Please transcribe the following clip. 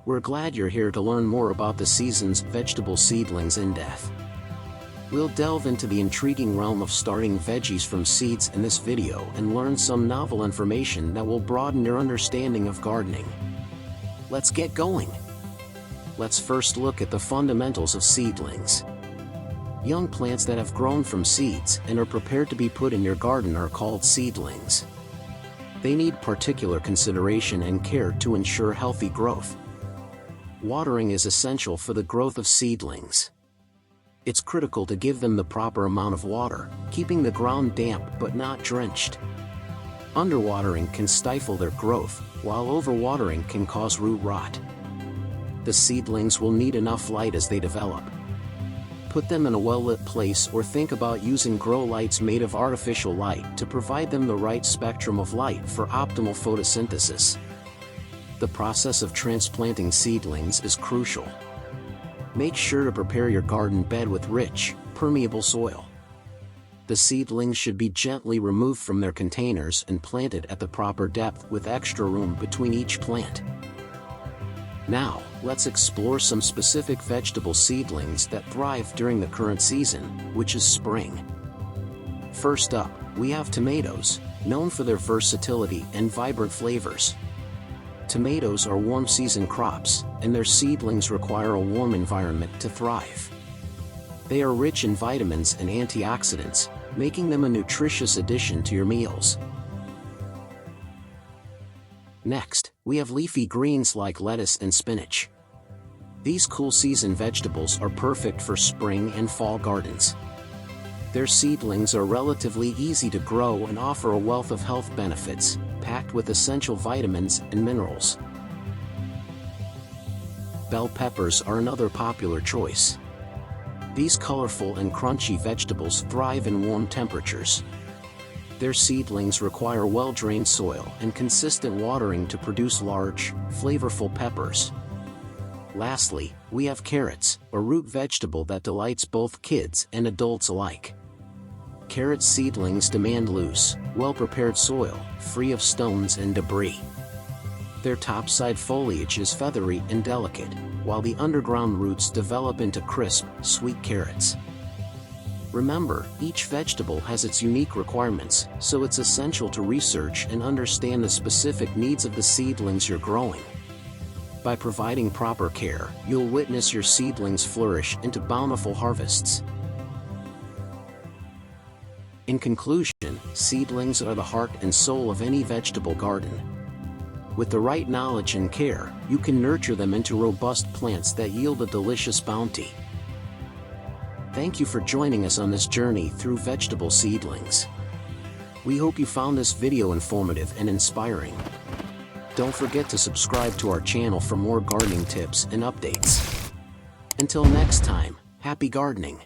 We're glad you're here to learn more about the season's vegetable seedlings in depth. We'll delve into the intriguing realm of starting veggies from seeds in this video and learn some novel information that will broaden your understanding of gardening. Let's get going. Let's first look at the fundamentals of seedlings. Young plants that have grown from seeds and are prepared to be put in your garden are called seedlings. They need particular consideration and care to ensure healthy growth. Watering is essential for the growth of seedlings. It's critical to give them the proper amount of water, keeping the ground damp but not drenched. Underwatering can stifle their growth, while overwatering can cause root rot. The seedlings will need enough light as they develop. Put them in a well-lit place or think about using grow lights made of artificial light to provide them the right spectrum of light for optimal photosynthesis. The process of transplanting seedlings is crucial. Make sure to prepare your garden bed with rich, permeable soil. The seedlings should be gently removed from their containers and planted at the proper depth with extra room between each plant. Now, let's explore some specific vegetable seedlings that thrive during the current season, which is spring. First up, we have tomatoes, known for their versatility and vibrant flavors. Tomatoes are warm-season crops, and their seedlings require a warm environment to thrive. They are rich in vitamins and antioxidants, making them a nutritious addition to your meals. Next, we have leafy greens like lettuce and spinach. These cool-season vegetables are perfect for spring and fall gardens. Their seedlings are relatively easy to grow and offer a wealth of health benefits, packed with essential vitamins and minerals. Bell peppers are another popular choice. These colorful and crunchy vegetables thrive in warm temperatures. Their seedlings require well-drained soil and consistent watering to produce large, flavorful peppers. Lastly, we have carrots, a root vegetable that delights both kids and adults alike. Carrot seedlings demand loose, well-prepared soil, free of stones and debris. Their topside foliage is feathery and delicate, while the underground roots develop into crisp, sweet carrots. Remember, each vegetable has its unique requirements, so it's essential to research and understand the specific needs of the seedlings you're growing. By providing proper care, you'll witness your seedlings flourish into bountiful harvests. In conclusion, seedlings are the heart and soul of any vegetable garden. With the right knowledge and care, you can nurture them into robust plants that yield a delicious bounty. Thank you for joining us on this journey through vegetable seedlings. We hope you found this video informative and inspiring. Don't forget to subscribe to our channel for more gardening tips and updates. Until next time, happy gardening!